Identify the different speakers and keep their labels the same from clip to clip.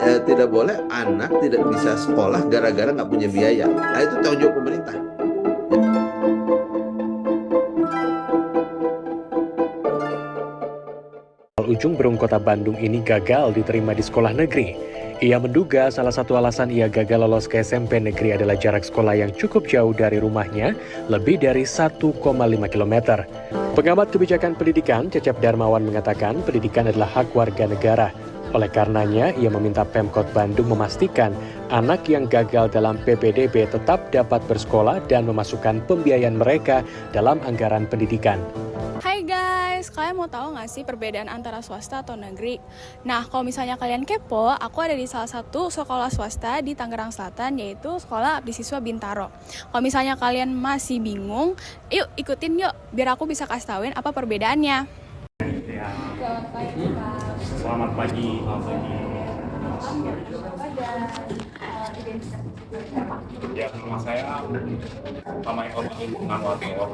Speaker 1: tidak boleh anak tidak bisa sekolah gara-gara nggak punya biaya. Nah, itu tanggung jawab pemerintah.
Speaker 2: Ujung Berung Kota Bandung ini gagal diterima di sekolah negeri. Ia menduga salah satu alasan ia gagal lolos ke SMP negeri adalah jarak sekolah yang cukup jauh dari rumahnya, lebih dari 1,5 km. Pengamat kebijakan pendidikan, Cecep Darmawan mengatakan pendidikan adalah hak warga negara. Oleh karenanya, ia meminta Pemkot Bandung memastikan anak yang gagal dalam PPDB tetap dapat bersekolah dan memasukkan pembiayaan mereka dalam anggaran pendidikan.
Speaker 3: Hai guys, kalian mau tahu nggak sih perbedaan antara swasta atau negeri? Nah, kalau misalnya kalian kepo, aku ada di salah satu sekolah swasta di Tangerang Selatan, yaitu Sekolah Abdi Siswa Bintaro. Kalau misalnya kalian masih bingung, yuk ikutin yuk, biar aku bisa kasih tauin apa perbedaannya.
Speaker 4: Ya. Selamat pagi. Ya, nama saya Pamai Ormanwateo,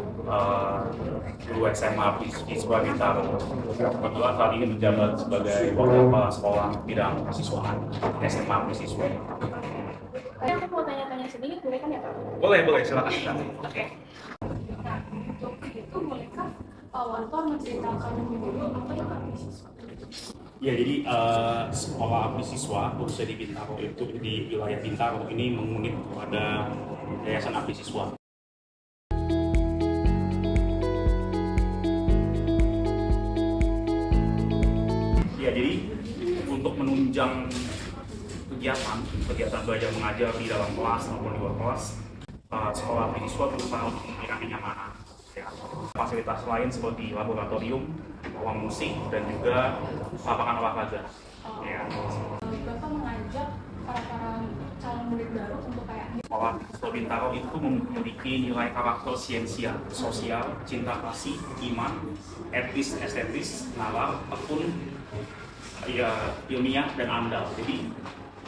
Speaker 4: guru SMA Siswa Bintaro. Kebetulan saat ini menjabat sebagai wakil kepala sekolah bidang kesiswaan SMA Siswa.
Speaker 3: Aku mau tanya-tanya sedikit, boleh kan ya Pak?
Speaker 4: Boleh, silakan.
Speaker 3: Oke. Nah, untuk itu bolehkah Pak Wanto menceritakan dulu apa yang Abdi Siswa?
Speaker 4: Ya, jadi sekolah abdi siswa khususnya di Bintaro itu di wilayah Bintaro ini mengunit kepada Yayasan Abdi Siswa. Ya, jadi untuk menunjang kegiatan belajar mengajar di dalam kelas maupun di luar kelas, sekolah abdi siswa berusaha untuk memberikan kenyamanan. Fasilitas lain seperti laboratorium, ruang musik, dan juga lapangan olahraga. Ya.
Speaker 3: Bapak mengajak para calon murid baru untuk kayak
Speaker 4: Sekolah Siswa Bintaro itu memiliki nilai karakter siensia, sosial, cinta kasih, iman, etis, estetis, nalar, tekun, ya, ilmiah, dan andal. Jadi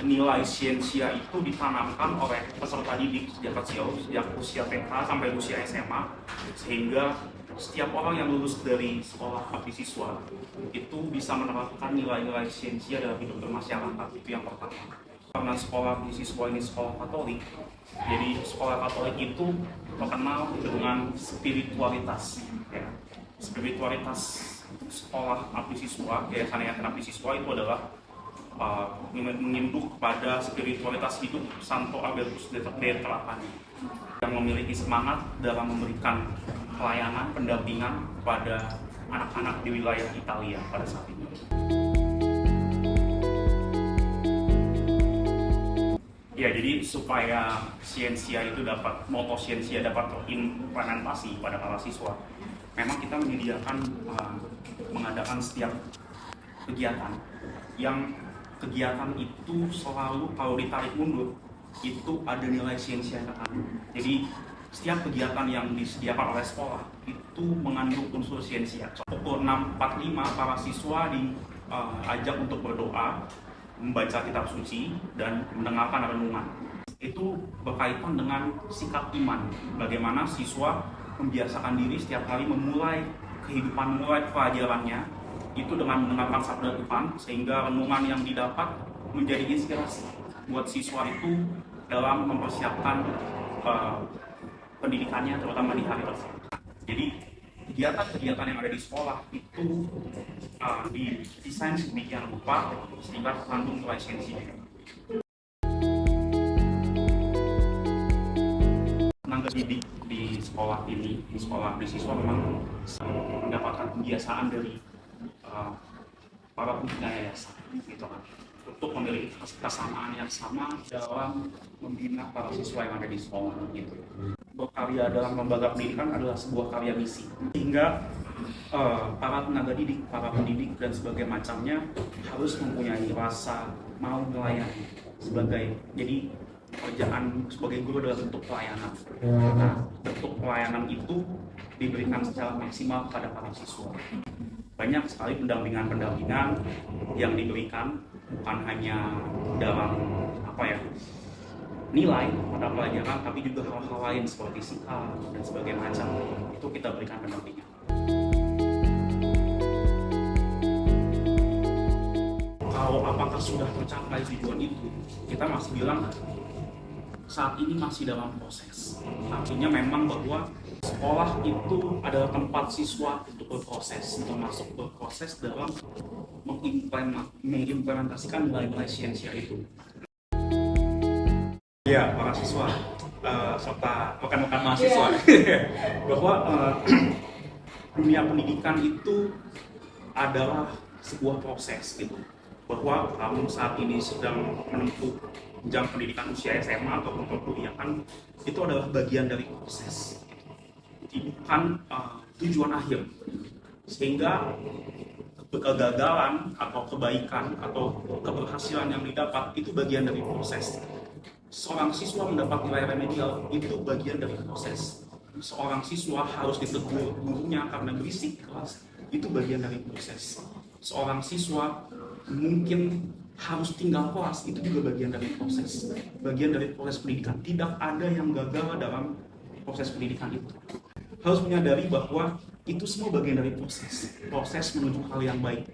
Speaker 4: nilai siensia itu ditanamkan oleh peserta didik sejak kecil, sejak usia TK sampai usia SMA, sehingga setiap orang yang lulus dari sekolah abdi siswa itu bisa menerapkan nilai-nilai siensia dalam hidup bermasyarakat. Itu yang pertama. Karena sekolah abdi siswa ini sekolah Katolik, jadi sekolah Katolik itu terkenal dengan spiritualitas. Ya. Spiritualitas sekolah abdi siswa, yayasan abdi siswa itu adalah menginduk pada spiritualitas hidup Santo Albertus de Trapani yang memiliki semangat dalam memberikan pelayanan, pendampingan kepada anak-anak di wilayah Italia pada saat ini. Ya, jadi supaya siensia itu moto siensia dapat terimplementasi pada para siswa, memang kita menyediakan mengadakan setiap kegiatan yang kegiatan itu selalu kalau ditarik mundur itu ada nilai siensia yang terkandung. Jadi setiap kegiatan yang disediakan oleh sekolah itu mengandung unsur siensia. Pukul 6.45 para siswa diajak untuk berdoa, membaca kitab suci, dan mendengarkan renungan. Itu berkaitan dengan sikap iman. Bagaimana siswa membiasakan diri setiap kali memulai pelajarannya itu dengan mendengarkan sabda Tuhan, sehingga renungan yang didapat menjadi inspirasi buat siswa itu dalam mempersiapkan pendidikannya, terutama di hari tersebut. Jadi kegiatan-kegiatan yang ada di sekolah itu didesain sedemikian rupa sehingga terkandung nilai siensinya. Tenaga didik di sekolah ini, di sekolah abdi siswa memang mendapatkan kebiasaan dari para pembina yayasan, gitu kan, untuk memiliki kesamaan yang sama dalam membina para siswa yang ada di sekolah, gitu. Berkarya dalam lembaga pendidikan adalah sebuah karya misi, sehingga para tenaga didik, para pendidik dan sebagainya macamnya harus mempunyai rasa mau melayani jadi pekerjaan sebagai guru adalah bentuk pelayanan. Nah, bentuk pelayanan itu diberikan secara maksimal kepada para siswa. Banyak sekali pendampingan yang diberikan, bukan hanya dalam nilai pada pelajaran, tapi juga hal-hal lain seperti sikap dan sebagainya macam. Itu kita berikan pendampingan. Kalau Kalau apakah sudah tercapai tujuan itu, kita masih bilang saat ini masih dalam proses. Artinya memang bahwa sekolah itu adalah tempat siswa untuk berproses, termasuk berproses dalam mengimplementasikan nilai-nilai sainsia itu. Ya, para siswa serta rekan-rekan mahasiswa bahwa dunia pendidikan itu adalah sebuah proses gitu. Bahwa kamu saat ini sedang menempuh jenjang pendidikan usia SMA atau perkuliahan itu adalah bagian dari proses, bukan tujuan akhir. Sehingga kegagalan atau kebaikan atau keberhasilan yang didapat itu bagian dari proses. Seorang siswa mendapat nilai remedial itu bagian dari proses. Seorang siswa harus ditegur gurunya karena berisik kelas, itu bagian dari proses. Seorang siswa mungkin harus tinggal kelas, itu juga bagian dari proses. Bagian dari proses pendidikan. Tidak ada yang gagal dalam proses pendidikan itu. Harus menyadari bahwa itu semua bagian dari proses. Proses menuju hal yang baik.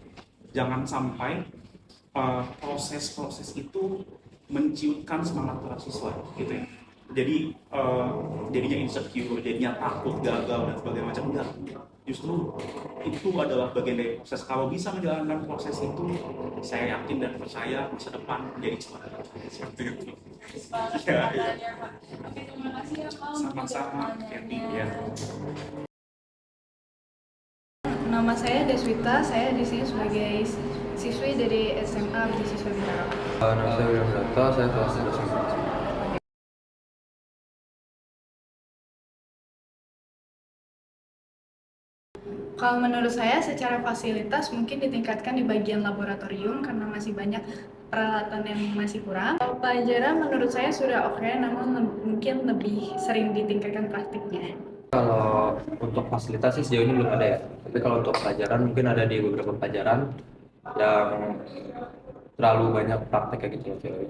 Speaker 4: Jangan sampai proses-proses itu menciutkan semangat para siswa, gitu ya. Jadi jadinya insecure, jadinya takut gagal dan sebagainya macam. Enggak. Justru itu adalah bagian dari proses. Kalau bisa menjalankan proses itu, saya yakin dan percaya masa depan menjadi cerah. Seperti itu. Ya, ya.
Speaker 3: Oke, terima kasih ya Pak.
Speaker 4: Sama-sama, Kathy. Ya.
Speaker 5: Nama saya Deswita, saya di sini sebagai siswi dari SMA Beasiswa Bintaro.
Speaker 6: Nama saya William Dato, saya kelas 11.
Speaker 5: Kalau menurut saya secara fasilitas mungkin ditingkatkan di bagian laboratorium karena masih banyak peralatan yang masih kurang. Kalau pelajaran menurut saya sudah oke, namun mungkin lebih sering ditingkatkan praktiknya.
Speaker 6: Kalau untuk fasilitas sih sejauh ini belum ada ya. Tapi kalau untuk pelajaran mungkin ada di beberapa pelajaran yang terlalu banyak praktek kayak gitu loh teori.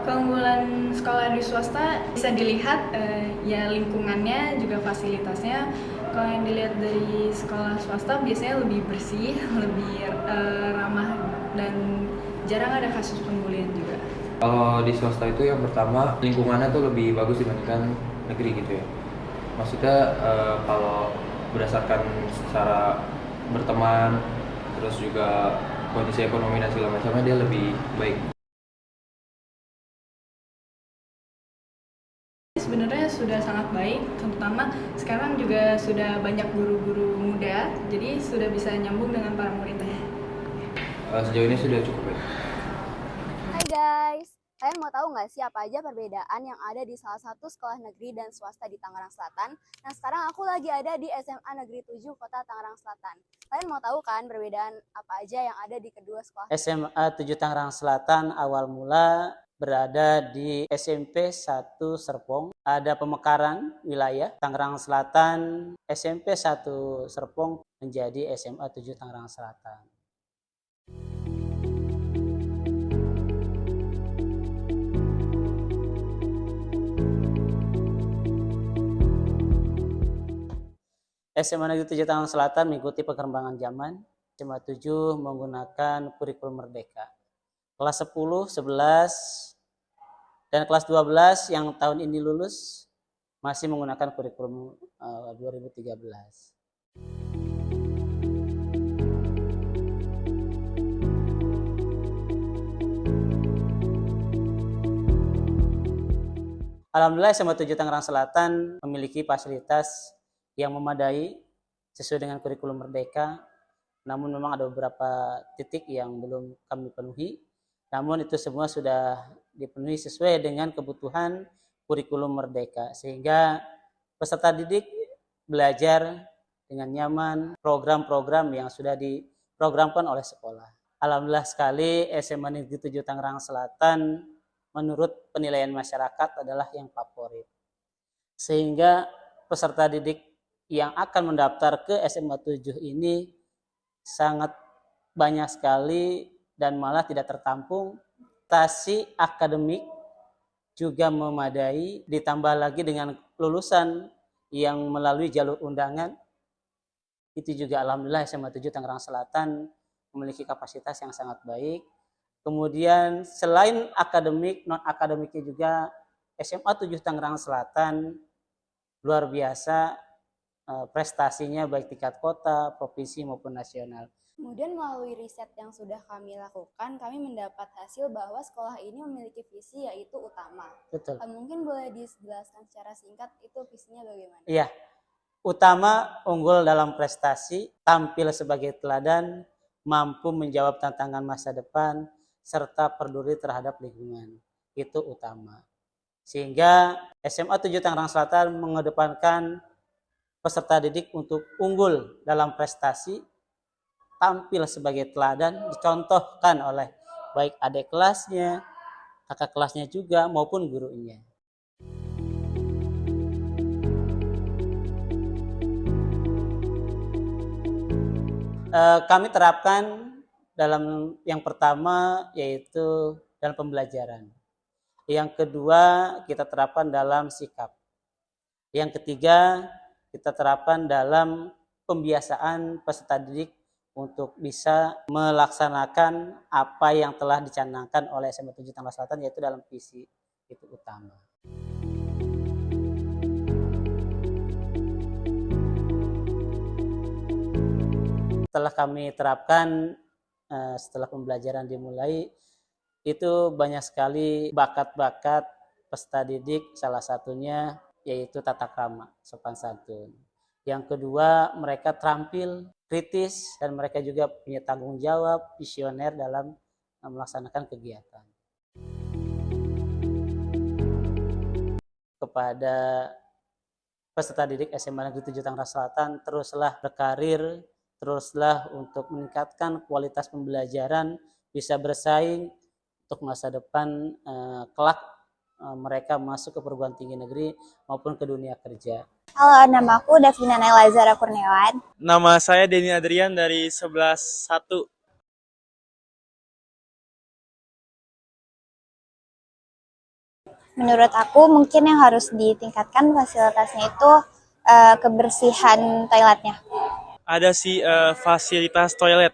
Speaker 5: Keunggulan sekolah di swasta bisa dilihat ya lingkungannya juga fasilitasnya. Kalau yang dilihat dari sekolah swasta biasanya lebih bersih, lebih ramah dan jarang ada kasus pembulian juga.
Speaker 6: Kalau di swasta itu yang pertama lingkungannya tuh lebih bagus dibandingkan negeri gitu ya. Maksudnya kalau berdasarkan secara berteman, terus juga kondisi ekonomi dan segala macamnya dia lebih baik.
Speaker 5: Sebenarnya sudah sangat baik, terutama sekarang juga sudah banyak guru-guru muda, jadi sudah bisa nyambung dengan para muridnya.
Speaker 6: Sejauh ini sudah cukup baik.
Speaker 7: Hai guys, kalian mau tahu nggak sih apa aja perbedaan yang ada di salah satu sekolah negeri dan swasta di Tangerang Selatan? Nah sekarang aku lagi ada di SMA Negeri 7 Kota Tangerang Selatan. Kalian mau tahu kan perbedaan apa aja yang ada di kedua sekolah?
Speaker 8: SMA 7 Tangerang Selatan awal mula berada di SMP 1 Serpong. Ada pemekaran wilayah Tangerang Selatan, SMP 1 Serpong menjadi SMA 7 Tangerang Selatan. SMA Negeri 7 Tangerang Selatan mengikuti perkembangan zaman. SMA 7 menggunakan kurikulum merdeka. Kelas 10, 11, dan kelas 12 yang tahun ini lulus masih menggunakan kurikulum 2013. Alhamdulillah SMA 7 Tangerang Selatan memiliki fasilitas yang memadai sesuai dengan kurikulum merdeka. Namun memang ada beberapa titik yang belum kami penuhi. Namun itu semua sudah dipenuhi sesuai dengan kebutuhan kurikulum merdeka. Sehingga peserta didik belajar dengan nyaman program-program yang sudah diprogramkan oleh sekolah. Alhamdulillah sekali SMA Negeri 7 Tangerang Selatan menurut penilaian masyarakat adalah yang favorit. Sehingga peserta didik yang akan mendaftar ke SMA 7 ini sangat banyak sekali dan malah tidak tertampung. Prestasi akademik juga memadai, ditambah lagi dengan lulusan yang melalui jalur undangan itu juga alhamdulillah SMA 7 Tangerang Selatan memiliki kapasitas yang sangat baik. Kemudian selain akademik, non akademiknya juga SMA 7 Tangerang Selatan luar biasa prestasinya baik tingkat kota, provinsi maupun nasional.
Speaker 7: Kemudian melalui riset yang sudah kami lakukan, kami mendapat hasil bahwa sekolah ini memiliki visi yaitu utama.
Speaker 8: Betul.
Speaker 7: Mungkin boleh dijelaskan secara singkat itu visinya bagaimana?
Speaker 8: Iya, utama unggul dalam prestasi, tampil sebagai teladan, mampu menjawab tantangan masa depan, serta peduli terhadap lingkungan. Itu utama. Sehingga SMA 7 Tangerang Selatan mengedepankan peserta didik untuk unggul dalam prestasi, tampil sebagai teladan, dicontohkan oleh baik adik kelasnya, kakak kelasnya juga maupun gurunya. Kami terapkan dalam yang pertama yaitu dalam pembelajaran. Yang kedua kita terapkan dalam sikap. Yang ketiga kita terapkan dalam pembiasaan peserta didik untuk bisa melaksanakan apa yang telah dicanangkan oleh SMA 7 Tangerang Selatan yaitu dalam visi itu utama. Setelah kami terapkan setelah pembelajaran dimulai itu banyak sekali bakat-bakat peserta didik, salah satunya yaitu tata krama, sopan santun. Yang kedua, mereka terampil, kritis, dan mereka juga punya tanggung jawab, visioner dalam melaksanakan kegiatan. Kepada peserta didik SMA Negeri 7 Tangerang Selatan, teruslah berkarir, teruslah untuk meningkatkan kualitas pembelajaran, bisa bersaing untuk masa depan kelak mereka masuk ke perguruan tinggi negeri maupun ke dunia kerja.
Speaker 9: Halo, nama aku Davina Naila Zara Kurniawan.
Speaker 10: Nama saya Denny Adrian dari 11-1.
Speaker 9: Menurut aku mungkin yang harus ditingkatkan fasilitasnya itu kebersihan toiletnya.
Speaker 10: Ada sih fasilitas toilet.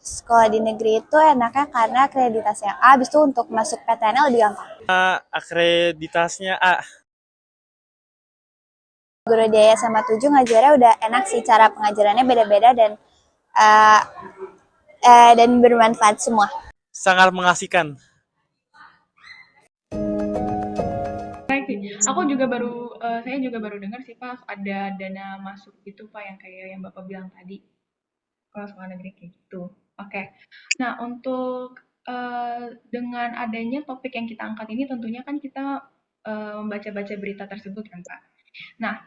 Speaker 9: Sekolah di negeri itu enaknya karena akreditasi yang A, habis itu untuk masuk PTN lebih gampang.
Speaker 10: Akreditasnya A.
Speaker 9: Guru di SMA 7 ngajarnya udah enak sih, cara pengajarannya beda-beda dan bermanfaat semua.
Speaker 10: Sangat mengasihkan.
Speaker 3: Saya juga baru dengar sih Pak ada dana masuk gitu Pak yang kayak yang Bapak bilang tadi. Kalau sekolah negeri kayak gitu. Oke. Nah, untuk dengan adanya topik yang kita angkat ini tentunya kan kita membaca-baca berita tersebut kan Pak. Nah,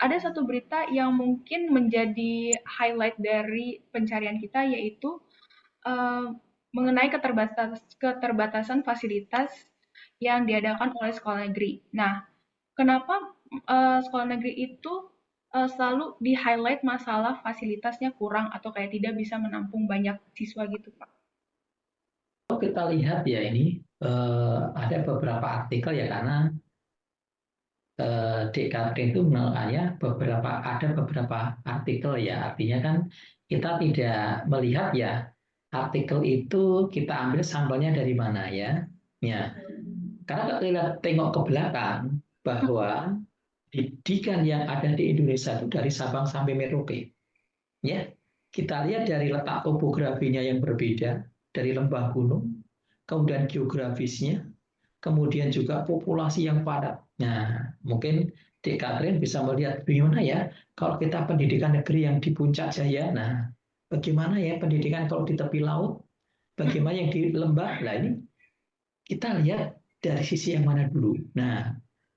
Speaker 3: ada satu berita yang mungkin menjadi highlight dari pencarian kita yaitu mengenai keterbatasan fasilitas yang diadakan oleh sekolah negeri. Nah, kenapa sekolah negeri itu selalu di-highlight masalah fasilitasnya kurang atau kayak tidak bisa menampung banyak siswa gitu, Pak?
Speaker 11: Kalau kita lihat ya ini ada beberapa artikel ya karena Dek itu mengenai ada beberapa artikel ya, artinya kan kita tidak melihat ya artikel itu kita ambil sampelnya dari mana ya. Karena kalau kita tengok ke belakang bahwa pendidikan yang ada di Indonesia itu dari Sabang sampai Merauke. Ya, kita lihat dari letak topografinya yang berbeda, dari lembah gunung, kemudian geografisnya, kemudian juga populasi yang padat. Nah, mungkin Dek Katrin bisa melihat bagaimana ya kalau kita pendidikan negeri yang di Puncak Jaya. Nah, bagaimana ya pendidikan kalau di tepi laut, bagaimana yang di lembah. Nah, ini kita lihat dari sisi yang mana dulu. Nah,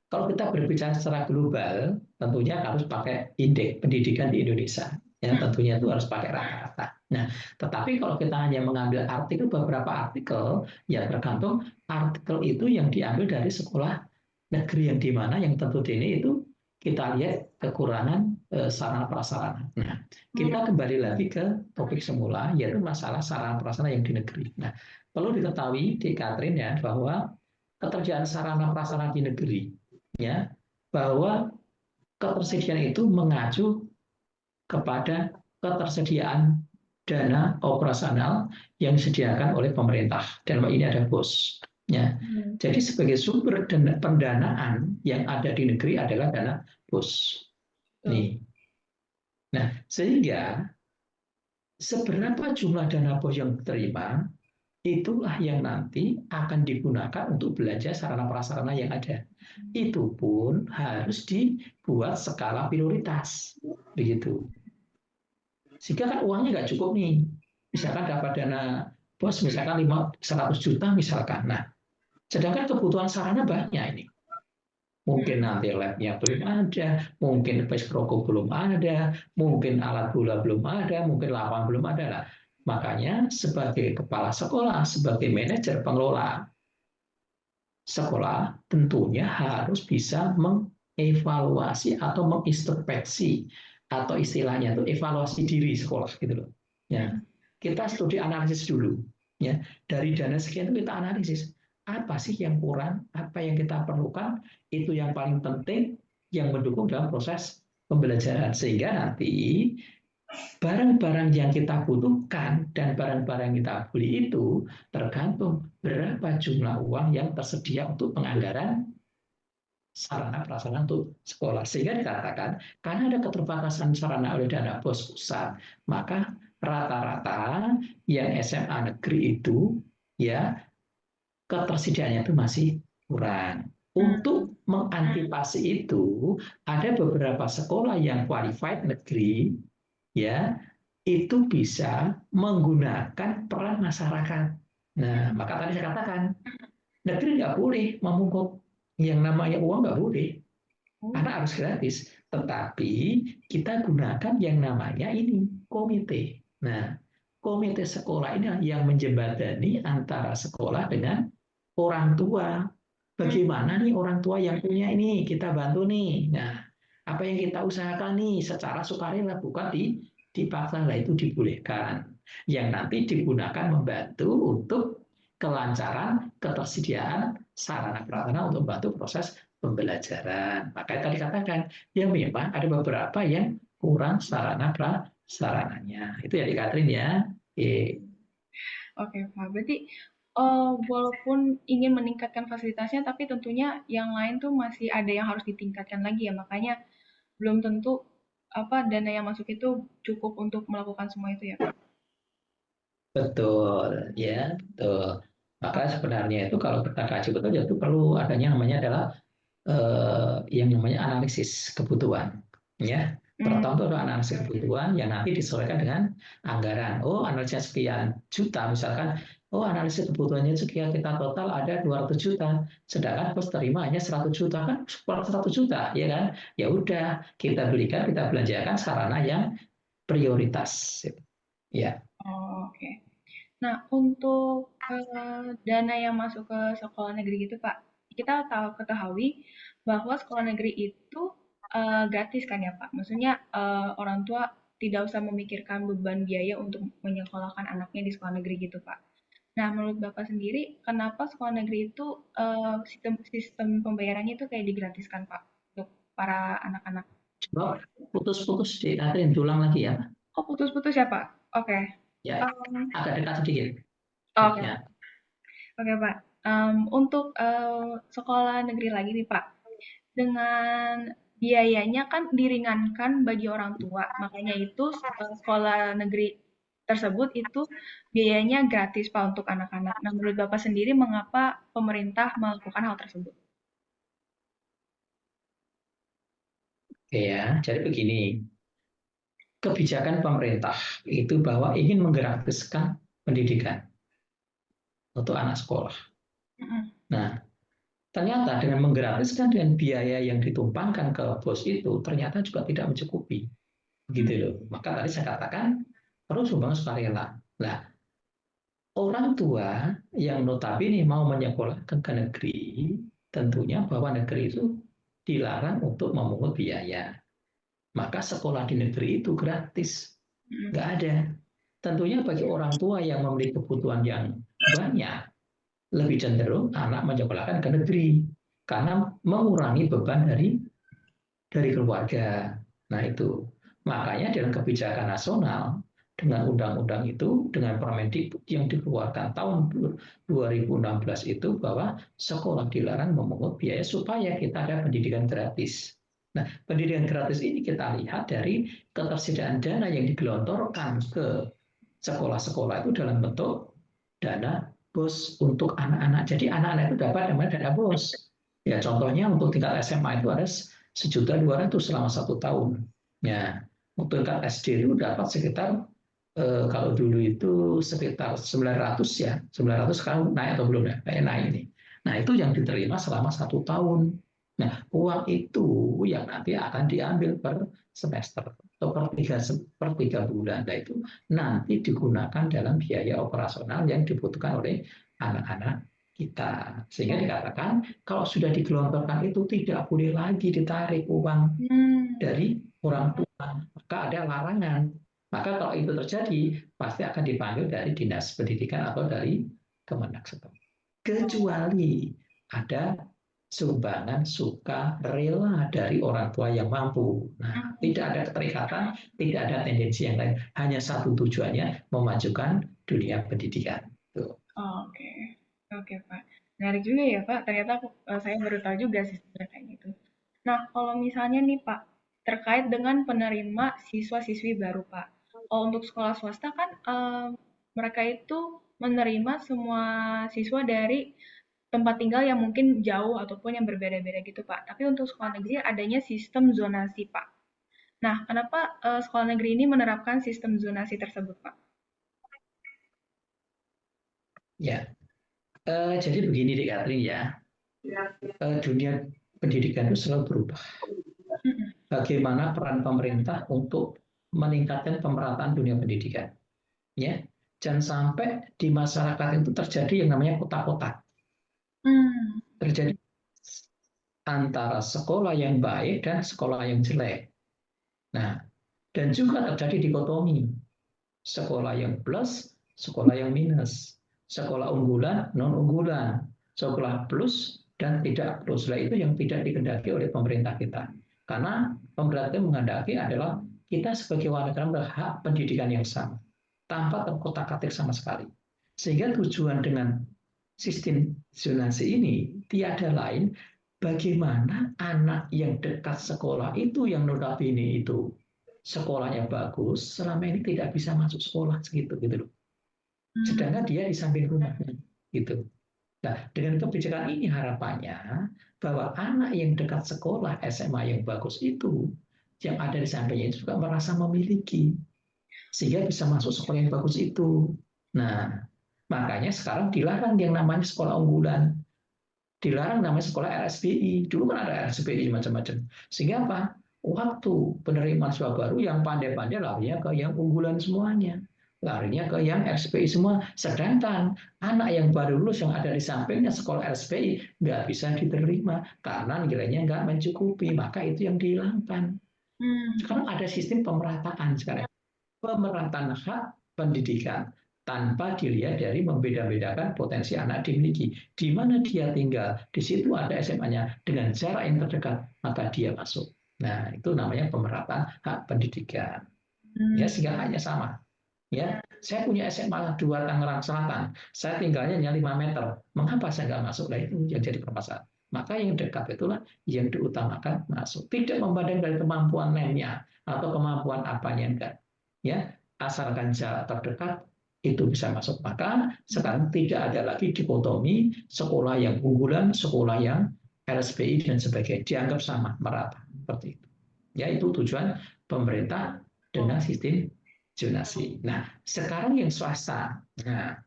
Speaker 11: kalau kita berbicara secara global, tentunya harus pakai indeks pendidikan di Indonesia. Ya, tentunya itu harus pakai rata-rata. Nah, tetapi kalau kita hanya mengambil artikel, beberapa artikel, ya tergantung artikel itu yang diambil dari sekolah negeri yang di mana, yang tentu ini itu kita lihat kekurangan sarana prasarana. Nah, kita kembali lagi ke topik semula, yaitu masalah sarana prasarana yang di negeri. Nah, perlu diketahui di Katrin ya bahwa ketersediaan sarana prasarana di negeri, ya, bahwa ketersediaan itu mengacu kepada ketersediaan dana operasional yang disediakan oleh pemerintah. Dan ini ada BOS. Ya. Jadi sebagai sumber pendanaan yang ada di negeri adalah dana BOS. Nih. Nah, sehingga seberapa jumlah dana BOS yang diterima, itulah yang nanti akan digunakan untuk belanja sarana prasarana yang ada. Itu pun harus dibuat skala prioritas. Begitu. Sehingga kan uangnya nggak cukup nih. Misalkan dapat dana BOS misalkan 100 juta misalkan. Nah, sedangkan kebutuhan sarana banyak ini. Mungkin nanti labnya belum ada, mungkin Peskroko belum ada, mungkin alat bola belum ada, mungkin lapangan belum ada lah. Makanya sebagai kepala sekolah, sebagai manajer pengelola sekolah tentunya harus bisa mengevaluasi atau mengintrospeksi atau istilahnya itu evaluasi diri sekolah gitu loh. Ya, kita studi analisis dulu. Ya, dari dana sekian itu kita analisis apa sih yang kurang, apa yang kita perlukan, itu yang paling penting yang mendukung dalam proses pembelajaran sehingga nanti barang-barang yang kita butuhkan dan barang-barang yang kita beli itu tergantung berapa jumlah uang yang tersedia untuk penganggaran sarana prasarana untuk sekolah. Sehingga dikatakan karena ada keterbatasan sarana oleh dana BOS pusat, maka rata-rata yang SMA negeri itu ya ketersediaannya itu masih kurang. Untuk mengantisipasi itu ada beberapa sekolah yang qualified negeri ya itu bisa menggunakan peran masyarakat. Nah, maka tadi saya katakan negeri nggak boleh memungut yang namanya uang, nggak boleh karena harus gratis. Tetapi kita gunakan yang namanya ini komite. Nah, komite sekolah ini yang menjembatani antara sekolah dengan orang tua. Bagaimana nih orang tua yang punya ini kita bantu nih. Nah, apa yang kita usahakan nih secara sukarela bukan dipaksa lah itu dibolehkan. Yang nanti digunakan membantu untuk kelancaran ketersediaan sarana prasarana untuk membantu proses pembelajaran. Makanya tadi katakan ya memang ada beberapa yang kurang sarana prasarananya. Itu ya Di Katrin ya.
Speaker 5: Oke, Pak. Berarti walaupun ingin meningkatkan fasilitasnya, tapi tentunya yang lain tuh masih ada yang harus ditingkatkan lagi ya. Makanya belum tentu dana yang masuk itu cukup untuk melakukan semua itu ya, Pak.
Speaker 11: Betul, ya, betul. Maka sebenarnya itu kalau kita kaji betul, itu perlu adanya namanya adalah yang namanya analisis kebutuhan, ya. Pertama itu ada analisis kebutuhan yang nanti disesuaikan dengan anggaran. Oh, analisis sekian juta, misalkan, oh analisis kebutuhannya sekian, kita total ada 200 juta, sedangkan bos terima hanya 100 juta, kan 100 juta, ya kan? Ya udah, kita belikan, kita belanjakan sarana yang prioritas, ya.
Speaker 5: Oh, oke. Nah, untuk dana yang masuk ke sekolah negeri gitu, Pak, kita ketahui bahwa sekolah negeri itu gratis kan ya, Pak? Maksudnya orang tua tidak usah memikirkan beban biaya untuk menyekolahkan anaknya di sekolah negeri gitu, Pak. Nah, menurut Bapak sendiri, kenapa sekolah negeri itu sistem pembayarannya itu kayak digratiskan, Pak, untuk para anak-anak?
Speaker 11: Coba putus-putus di Katrin, ulang lagi ya.
Speaker 5: Oh, putus-putus ya, Pak? Oke.
Speaker 11: Ya, agak dekat sedikit.
Speaker 5: Oke.
Speaker 11: Ya.
Speaker 5: Oke, Pak. Untuk sekolah negeri lagi nih, Pak. Dengan biayanya kan diringankan bagi orang tua. Makanya itu sekolah negeri tersebut itu biayanya gratis, Pak, untuk anak-anak. Nah, menurut Bapak sendiri mengapa pemerintah melakukan hal tersebut?
Speaker 11: Oke ya, jadi begini. Kebijakan pemerintah itu bahwa ingin menggratiskan pendidikan untuk anak sekolah. Nah, ternyata dengan menggratiskan dengan biaya yang ditumpangkan ke bos itu ternyata juga tidak mencukupi. Begitu loh. Maka tadi saya katakan perlu sumbangan sukarela. Nah, orang tua yang notabene mau menyekolahkan ke negeri, tentunya bahwa negeri itu dilarang untuk memungut biaya. Maka sekolah di negeri itu gratis, nggak ada. Tentunya bagi orang tua yang memiliki kebutuhan yang banyak, lebih cenderung anak menyekolahkan ke negeri karena mengurangi beban dari keluarga. Nah itu makanya dalam kebijakan nasional dengan undang-undang itu, dengan Permendikbud yang dikeluarkan tahun 2016 itu bahwa sekolah dilarang memungut biaya supaya kita ada pendidikan gratis. Nah, pendidikan gratis ini kita lihat dari ketersediaan dana yang digelontorkan ke sekolah-sekolah itu dalam bentuk dana BOS untuk anak-anak. Jadi anak-anak itu dapat namanya dana BOS. Ya, contohnya untuk tingkat SMA itu ada 1.200.000 selama 1 tahun. Ya, untuk tingkat SD itu dapat sekitar kalau dulu itu sekitar 900 ya, 900 sekarang naik atau belum ya? Naik ini. Nah itu yang diterima selama 1 tahun. Nah uang itu yang nanti akan diambil per semester atau per 3 bulan. Nah itu nanti digunakan dalam biaya operasional yang dibutuhkan oleh anak-anak kita. Sehingga dikatakan kalau sudah digelontorkan itu tidak boleh lagi ditarik uang dari orang tua, maka ada larangan. Maka kalau itu terjadi, pasti akan dipanggil dari Dinas Pendidikan atau dari Kemenag setempat. Kecuali ada sumbangan sukarela dari orang tua yang mampu. Nah, tidak ada keterikatan, tidak ada tendensi yang lain. Hanya satu tujuannya, memajukan dunia pendidikan. Tuh.
Speaker 5: Oh, oke. Oke, Pak. Menarik juga ya, Pak. Ternyata saya baru tahu juga sih sebenarnya kayak gitu. Nah, kalau misalnya nih, Pak, terkait dengan penerima siswa-siswi baru, Pak. Untuk sekolah swasta kan mereka itu menerima semua siswa dari tempat tinggal yang mungkin jauh ataupun yang berbeda-beda gitu, Pak. Tapi untuk sekolah negeri adanya sistem zonasi, Pak. Nah, kenapa sekolah negeri ini menerapkan sistem zonasi tersebut, Pak?
Speaker 11: Ya, jadi begini Dek Katrin ya, dunia pendidikan itu selalu berubah. Bagaimana peran pemerintah untuk meningkatkan pemerataan dunia pendidikan? Ya, jangan sampai di masyarakat itu terjadi yang namanya kotak-kotak. Terjadi antara sekolah yang baik dan sekolah yang jelek. Nah, dan juga terjadi dikotomi. Sekolah yang plus, sekolah yang minus. Sekolah unggulan, non-unggulan. Sekolah plus dan tidak plus. Nah, itu yang tidak dikehendaki oleh pemerintah kita. Karena pemerintah menghendaki adalah kita sebagai warga negara berhak pendidikan yang sama. Tanpa terkotak-katik sama sekali. Sehingga tujuan dengan sistem zonasi ini tiada lain bagaimana anak yang dekat sekolah itu yang notabene itu sekolahnya bagus selama ini tidak bisa masuk sekolah segitu gitu loh. Sedangkan dia di samping rumahnya gitu. Nah, dengan kebijakan ini harapannya bahwa anak yang dekat sekolah SMA yang bagus itu yang ada di sampingnya itu juga merasa memiliki sehingga bisa masuk sekolah yang bagus itu. Nah, makanya sekarang dilarang yang namanya sekolah unggulan. Dilarang namanya sekolah RSBI. Dulu kan ada RSBI macam-macam. Sehingga apa? Waktu penerimaan siswa baru yang pandai-pandai larinya ke yang unggulan semuanya. Larinya ke yang RSBI semua. Sedangkan anak yang baru lulus yang ada di sampingnya sekolah RSBI nggak bisa diterima karena nilainya nggak mencukupi. Maka itu yang dihilangkan. Sekarang ada sistem pemerataan sekarang. Pemerataan hak pendidikan tanpa dilihat dari membeda-bedakan potensi anak dimiliki. Di mana dia tinggal, di situ ada SMA-nya dengan jarak yang terdekat, maka dia masuk. Nah, itu namanya pemerataan hak pendidikan. Ya, sehingga hanya sama. Ya, saya punya SMA 2 Tangerang Selatan, saya tinggalnya hanya 5 meter. Mengapa saya nggak masuk? Nah, itu yang jadi permasalahan. Maka yang dekat itulah yang diutamakan masuk. Tidak memandang dari kemampuan lainnya atau kemampuan apanya enggak. Ya, asalkan jarak terdekat itu bisa masuk. Maka sekarang tidak ada lagi dikotomi sekolah yang unggulan, sekolah yang RSBI dan sebagainya. Dianggap sama, merata seperti itu. Ya, itu tujuan pemerintah dengan sistem zonasi. Nah, sekarang yang swasta. Nah,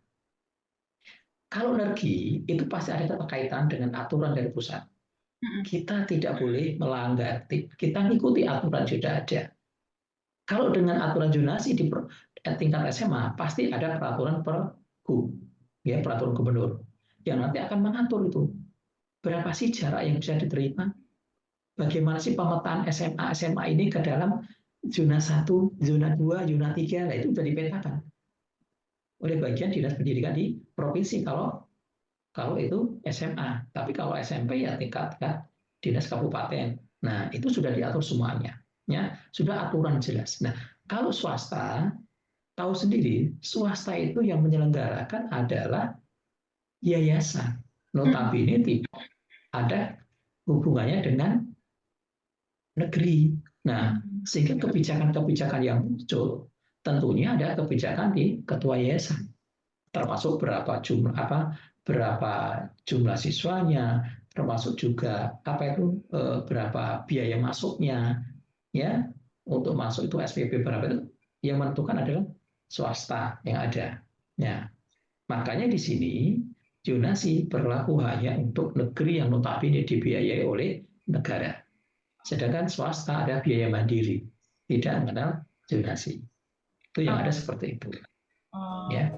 Speaker 11: kalau negeri itu pasti ada keterkaitan dengan aturan dari pusat. Kita tidak boleh melanggar. Kita ikuti aturan sudah ada. Kalau dengan aturan zonasi di tingkat SMA pasti ada peraturan Pergub, ya peraturan gubernur yang nanti akan mengatur itu berapa sih jarak yang bisa diterima, bagaimana sih pemetaan SMA ini ke dalam zona 1, zona 2, zona 3, nah itu sudah dipetakan oleh bagian dinas pendidikan di provinsi kalau Kalau itu SMA, tapi kalau SMP ya tingkat dinas kabupaten. Nah, itu sudah diatur semuanya. Ya, sudah aturan jelas. Nah, kalau swasta, tahu sendiri, swasta itu yang menyelenggarakan adalah yayasan. Notabene tidak ada hubungannya dengan negeri. Nah, sehingga kebijakan-kebijakan yang muncul tentunya ada kebijakan di ketua yayasan, termasuk berapa jumlah siswanya, termasuk juga berapa biaya masuknya, ya untuk masuk itu SPP berapa itu yang menentukan adalah swasta yang ada. Ya, makanya di sini zonasi berlaku hanya untuk negeri yang notabene dibiayai oleh negara. Sedangkan swasta ada biaya mandiri, tidak mengenal zonasi. Itu yang ada seperti itu. Ya.